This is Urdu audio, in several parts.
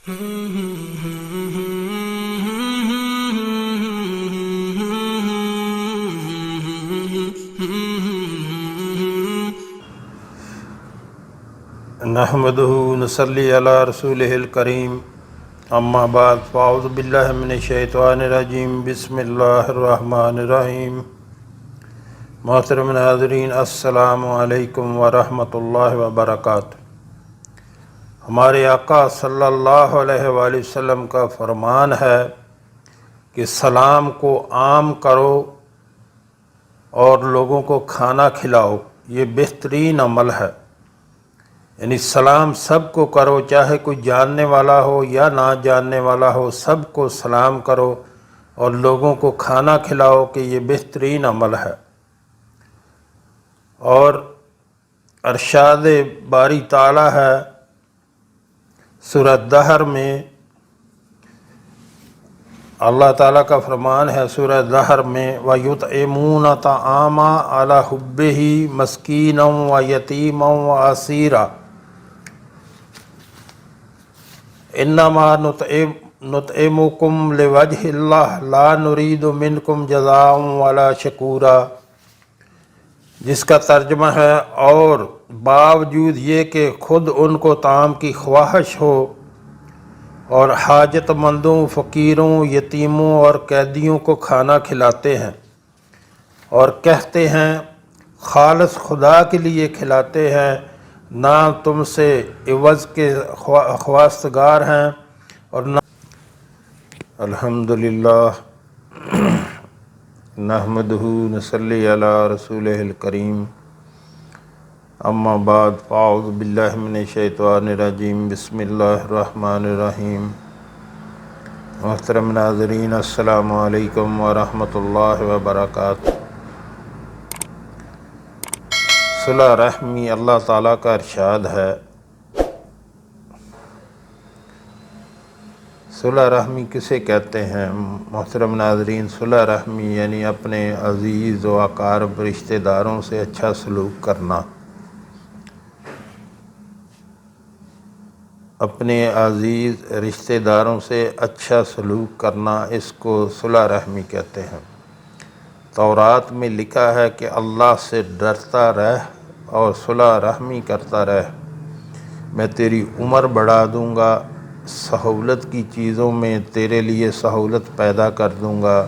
نحمدہ نصلی علی رسولہ الکریم اما بعد فاعوذ باللہ من الشیطان الرجیم بسم اللہ الرحمن الرحیم۔ محترم ناظرین، السلام علیکم ورحمۃ اللہ وبرکاتہ۔ ہمارے آقا صلی اللہ علیہ وآلہ وسلم کا فرمان ہے کہ سلام کو عام کرو اور لوگوں کو کھانا کھلاؤ، یہ بہترین عمل ہے۔ یعنی سلام سب کو کرو، چاہے کوئی جاننے والا ہو یا نہ جاننے والا ہو، سب کو سلام کرو اور لوگوں کو کھانا کھلاؤ کہ یہ بہترین عمل ہے۔ اور ارشاد باری تعالی ہے سورہ دہر میں، اللہ تعالیٰ کا فرمان ہے سورہ دہر میں وَيُطْعِمُونَ الطَّعَامَ عَلَىٰ حُبِّهِ مِسْكِينًا وَيَتِيمًا وَأَسِيرًا انما نطعمکم لوجہ اللہ لا نرید منکم جزاء ولا شکورا، جس کا ترجمہ ہے اور باوجود یہ کہ خود ان کو طعام کی خواہش ہو اور حاجت مندوں، فقیروں، یتیموں اور قیدیوں کو کھانا کھلاتے ہیں اور کہتے ہیں خالص خدا کے لیے کھلاتے ہیں، نہ تم سے عوض کے خواستگار ہیں اور نہ۔ الحمدللہ نحمدہ نصلی علی رسولہ الکریم اما بعد فاعوذ باللہ من الشیطان الرجیم بسم اللہ الرحمن الرحیم۔ محترم ناظرین، السلام علیکم ورحمۃ اللہ وبرکاتہ۔ صلہ رحمی، اللہ تعالیٰ کا ارشاد ہے، صلہ رحمی کسے کہتے ہیں؟ محترم ناظرین، صلہ رحمی یعنی اپنے عزیز و اقارب رشتہ داروں سے اچھا سلوک کرنا۔ اپنے عزیز رشتہ داروں سے اچھا سلوک کرنا، اس کو صلہ رحمی کہتے ہیں۔ تورات میں لکھا ہے کہ اللہ سے ڈرتا رہ اور صلہ رحمی کرتا رہ، میں تیری عمر بڑھا دوں گا، سہولت کی چیزوں میں تیرے لیے سہولت پیدا کر دوں گا،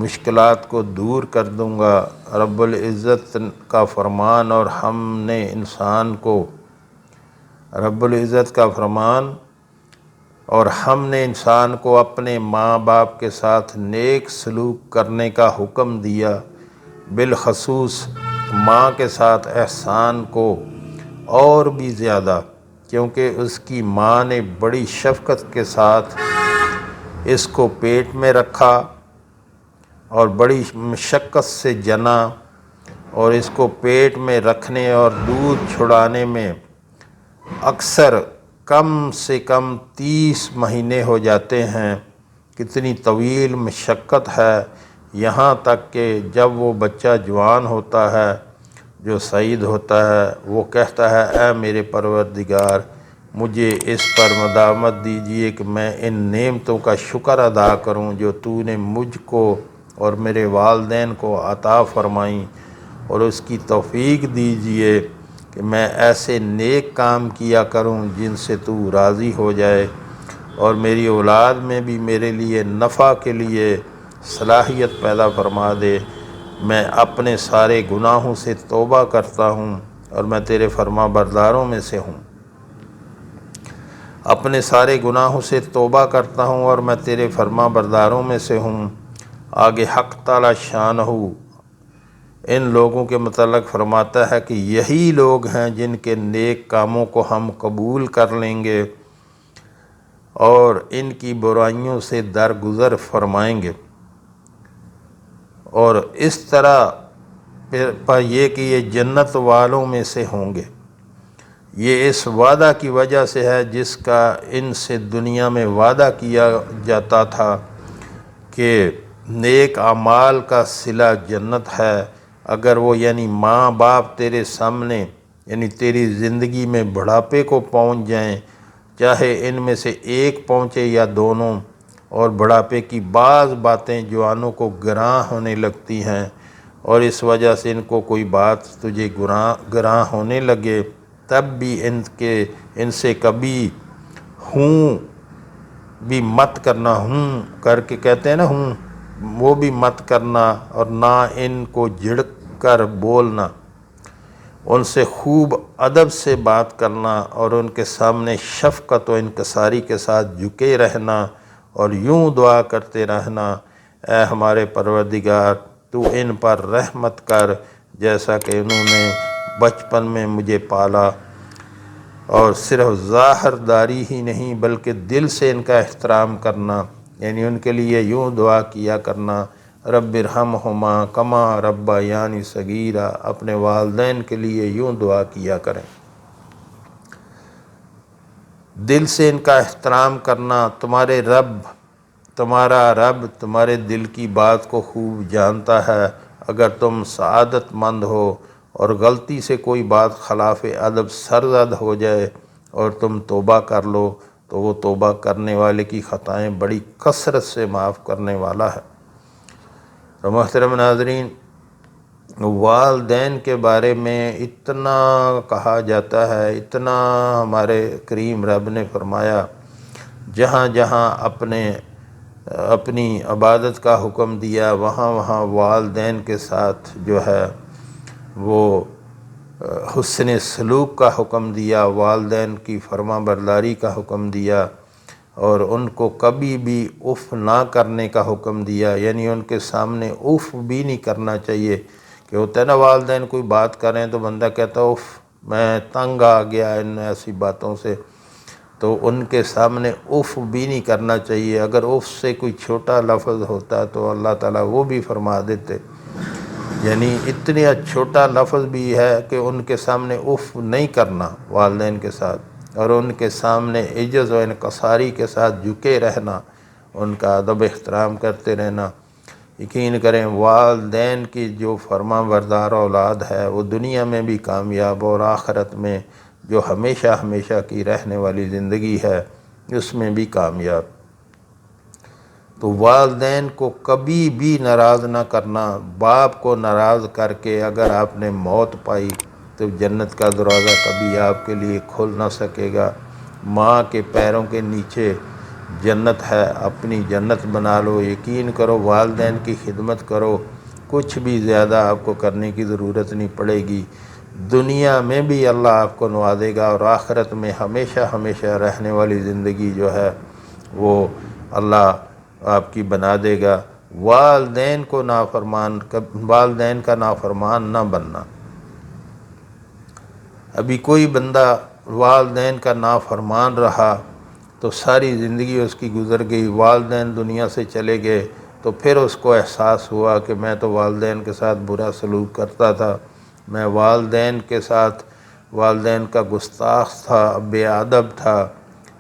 مشکلات کو دور کر دوں گا۔ رب العزت کا فرمان اور ہم نے انسان کو رب العزت کا فرمان اور ہم نے انسان کو اپنے ماں باپ کے ساتھ نیک سلوک کرنے کا حکم دیا، بالخصوص ماں کے ساتھ احسان کو اور بھی زیادہ، کیونکہ اس کی ماں نے بڑی شفقت کے ساتھ اس کو پیٹ میں رکھا اور بڑی مشقت سے جنا، اور اس کو پیٹ میں رکھنے اور دودھ چھڑانے میں اکثر کم سے کم 30 مہینے ہو جاتے ہیں۔ کتنی طویل مشقت ہے، یہاں تک کہ جب وہ بچہ جوان ہوتا ہے، جو سعید ہوتا ہے، وہ کہتا ہے اے میرے پروردگار، مجھے اس پر مداومت دیجیے کہ میں ان نعمتوں کا شکر ادا کروں جو تو نے مجھ کو اور میرے والدین کو عطا فرمائیں، اور اس کی توفیق دیجیے کہ میں ایسے نیک کام کیا کروں جن سے تو راضی ہو جائے، اور میری اولاد میں بھی میرے لیے نفع کے لیے صلاحیت پیدا فرما دے۔ میں اپنے سارے گناہوں سے توبہ کرتا ہوں اور میں تیرے فرما برداروں میں سے ہوں۔ اپنے سارے گناہوں سے توبہ کرتا ہوں اور میں تیرے فرما برداروں میں سے ہوں۔ آگے حق تعالی شانہ ان لوگوں کے متعلق فرماتا ہے کہ یہی لوگ ہیں جن کے نیک کاموں کو ہم قبول کر لیں گے اور ان کی برائیوں سے درگزر فرمائیں گے، اور اس طرح پر یہ کہ یہ جنت والوں میں سے ہوں گے۔ یہ اس وعدہ کی وجہ سے ہے جس کا ان سے دنیا میں وعدہ کیا جاتا تھا کہ نیک اعمال کا صلہ جنت ہے۔ اگر وہ یعنی ماں باپ تیرے سامنے یعنی تیری زندگی میں بڑھاپے کو پہنچ جائیں چاہے ان میں سے ایک پہنچے یا دونوں، اور بڑھاپے کی بعض باتیں جوانوں کو گراں ہونے لگتی ہیں، اور اس وجہ سے ان کو کوئی بات تجھے گراں ہونے لگے، تب بھی ان سے کبھی ہوں بھی مت کرنا، ہوں کر کے کہتے ہیں نا ہوں، وہ بھی مت کرنا، اور نہ ان کو جھڑک کر بولنا، ان سے خوب ادب سے بات کرنا، اور ان کے سامنے شفقت و انکساری کے ساتھ جھکے رہنا، اور یوں دعا کرتے رہنا، اے ہمارے پروردگار تو ان پر رحمت کر، جیسا کہ انہوں نے بچپن میں مجھے پالا، اور صرف ظاہر داری ہی نہیں بلکہ دل سے ان کا احترام کرنا، یعنی ان کے لیے یوں دعا کیا کرنا، رب ارحمہما کما ربیانی صغیرا، اپنے والدین کے لیے یوں دعا کیا کریں، دل سے ان کا احترام کرنا۔ تمہارا رب تمہارے دل کی بات کو خوب جانتا ہے، اگر تم سعادت مند ہو اور غلطی سے کوئی بات خلاف ادب سرزد ہو جائے اور تم توبہ کر لو تو وہ توبہ کرنے والے کی خطائیں بڑی کثرت سے معاف کرنے والا ہے۔ تو محترم ناظرین، والدین کے بارے میں اتنا کہا جاتا ہے، اتنا ہمارے کریم رب نے فرمایا، جہاں جہاں اپنی عبادت کا حکم دیا وہاں وہاں والدین کے ساتھ جو ہے وہ حسن سلوک کا حکم دیا، والدین کی فرما برداری کا حکم دیا، اور ان کو کبھی بھی اف نہ کرنے کا حکم دیا، یعنی ان کے سامنے اف بھی نہیں کرنا چاہیے، کہ ہوتا ہے نا والدین کوئی بات کریں تو بندہ کہتا ہے اف میں تنگ آ گیا ان ایسی باتوں سے، تو ان کے سامنے اف بھی نہیں کرنا چاہیے۔ اگر اف سے کوئی چھوٹا لفظ ہوتا تو اللہ تعالیٰ وہ بھی فرما دیتے، یعنی اتنا چھوٹا لفظ بھی ہے کہ ان کے سامنے اف نہیں کرنا والدین کے ساتھ، اور ان کے سامنے عجز و انکساری کے ساتھ جھکے رہنا، ان کا ادب احترام کرتے رہنا۔ یقین کریں والدین کی جو فرما بردار اولاد ہے وہ دنیا میں بھی کامیاب، اور آخرت میں جو ہمیشہ ہمیشہ کی رہنے والی زندگی ہے اس میں بھی کامیاب۔ تو والدین کو کبھی بھی ناراض نہ کرنا، باپ کو ناراض کر کے اگر آپ نے موت پائی تو جنت کا دروازہ کبھی آپ کے لیے کھل نہ سکے گا۔ ماں کے پیروں کے نیچے جنت ہے، اپنی جنت بنا لو، یقین کرو والدین کی خدمت کرو، کچھ بھی زیادہ آپ کو کرنے کی ضرورت نہیں پڑے گی، دنیا میں بھی اللہ آپ کو نوازے گا، اور آخرت میں ہمیشہ ہمیشہ رہنے والی زندگی جو ہے وہ اللہ آپ کی بنا دے گا۔ والدین کا نافرمان نہ بننا۔ ابھی کوئی بندہ والدین کا نافرمان رہا تو ساری زندگی اس کی گزر گئی، والدین دنیا سے چلے گئے تو پھر اس کو احساس ہوا کہ میں تو والدین کے ساتھ برا سلوک کرتا تھا، میں والدین کا گستاخ تھا، بے ادب تھا،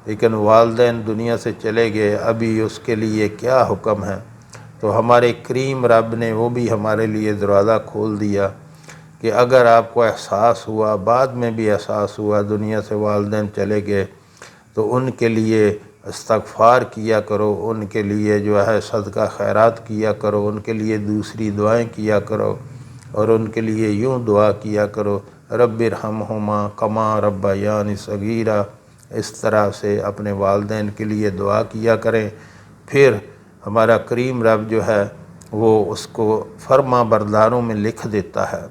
لیکن والدین دنیا سے چلے گئے، ابھی اس کے لیے کیا حکم ہے؟ تو ہمارے کریم رب نے وہ بھی ہمارے لیے دروازہ کھول دیا کہ اگر آپ کو احساس ہوا، بعد میں بھی احساس ہوا دنیا سے والدین چلے گئے، تو ان کے لیے استغفار کیا کرو، ان کے لیے جو ہے صدقہ خیرات کیا کرو، ان کے لیے دوسری دعائیں کیا کرو، اور ان کے لیے یوں دعا کیا کرو، رب ارحمہما کما ربیانی صغیرا، اس طرح سے اپنے والدین کے لیے دعا کیا کریں۔ پھر ہمارا کریم رب جو ہے وہ اس کو فرما برداروں میں لکھ دیتا ہے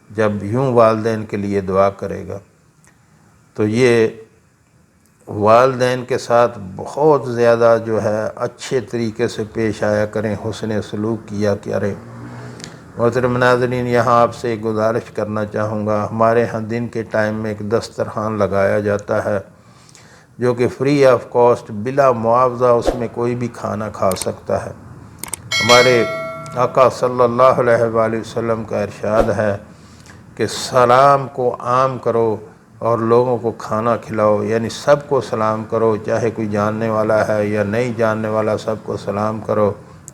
جب یوں والدین کے لیے دعا کرے گا۔ تو یہ والدین کے ساتھ بہت زیادہ جو ہے اچھے طریقے سے پیش آیا کریں، حسن سلوک کیا کریں۔ محترم ناظرین، یہاں آپ سے گزارش کرنا چاہوں گا، ہمارے ہاں دن کے ٹائم میں ایک دسترخوان لگایا جاتا ہے جو کہ فری آف کاسٹ، بلا معاوضہ اس میں کوئی بھی کھانا کھا سکتا ہے۔ ہمارے آقا صلی اللہ علیہ وآلہ وسلم کا ارشاد ہے کہ سلام کو عام کرو اور لوگوں کو کھانا کھلاؤ، یعنی سب کو سلام کرو، چاہے کوئی جاننے والا ہے یا نہیں جاننے والا، سب کو سلام کرو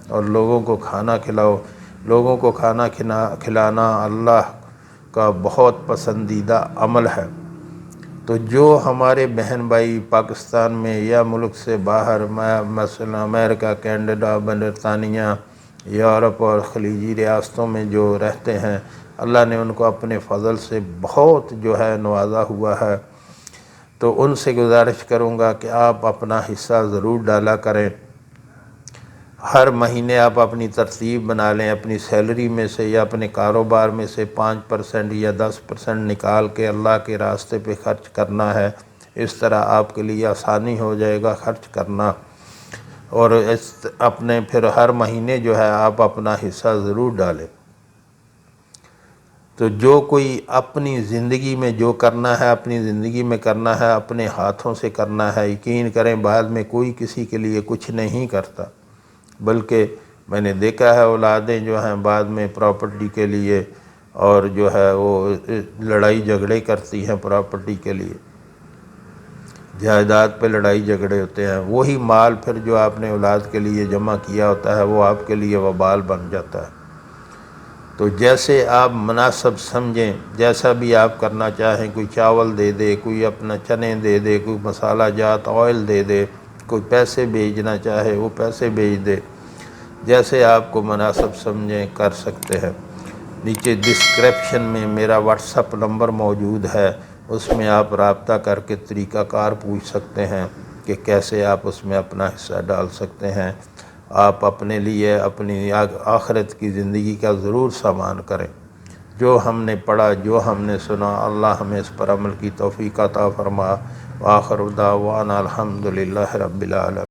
اور لوگوں کو کھانا کھلاؤ۔ لوگوں کو کھانا کھلانا اللہ کا بہت پسندیدہ عمل ہے۔ تو جو ہمارے بہن بھائی پاکستان میں یا ملک سے باہر مثلا امریکہ، کینیڈا، برطانیہ، یورپ اور خلیجی ریاستوں میں جو رہتے ہیں، اللہ نے ان کو اپنے فضل سے بہت جو ہے نوازا ہوا ہے، تو ان سے گزارش کروں گا کہ آپ اپنا حصہ ضرور ڈالا کریں۔ ہر مہینے آپ اپنی ترتیب بنا لیں، اپنی سیلری میں سے یا اپنے کاروبار میں سے 5% یا 10% نکال کے اللہ کے راستے پہ خرچ کرنا ہے۔ اس طرح آپ کے لیے آسانی ہو جائے گا خرچ کرنا، اور اپنے پھر ہر مہینے جو ہے آپ اپنا حصہ ضرور ڈالیں۔ تو جو کوئی اپنی زندگی میں جو کرنا ہے، اپنی زندگی میں کرنا ہے، اپنے ہاتھوں سے کرنا ہے۔ یقین کریں بعد میں کوئی کسی کے لیے کچھ نہیں کرتا، بلکہ میں نے دیکھا ہے اولادیں جو ہیں بعد میں پراپرٹی کے لیے اور جو ہے وہ لڑائی جھگڑے کرتی ہیں پراپرٹی کے لیے، جائیداد پہ لڑائی جھگڑے ہوتے ہیں، وہی مال پھر جو آپ نے اولاد کے لیے جمع کیا ہوتا ہے وہ آپ کے لیے وبال بن جاتا ہے۔ تو جیسے آپ مناسب سمجھیں، جیسا بھی آپ کرنا چاہیں، کوئی چاول دے دے، کوئی اپنا چنے دے دے، کوئی مسالہ جات آئل دے دے، کوئی پیسے بھیجنا چاہے وہ پیسے بھیج دے، جیسے آپ کو مناسب سمجھیں کر سکتے ہیں۔ نیچے ڈسکرپشن میں میرا واٹس اپ نمبر موجود ہے، اس میں آپ رابطہ کر کے طریقہ کار پوچھ سکتے ہیں کہ کیسے آپ اس میں اپنا حصہ ڈال سکتے ہیں۔ آپ اپنے لیے اپنی آخرت کی زندگی کا ضرور سامان کریں۔ جو ہم نے پڑھا، جو ہم نے سنا، اللہ ہمیں اس پر عمل کی توفیق عطا فرما۔ وآخر دعوانا الحمدللہ رب العالمین۔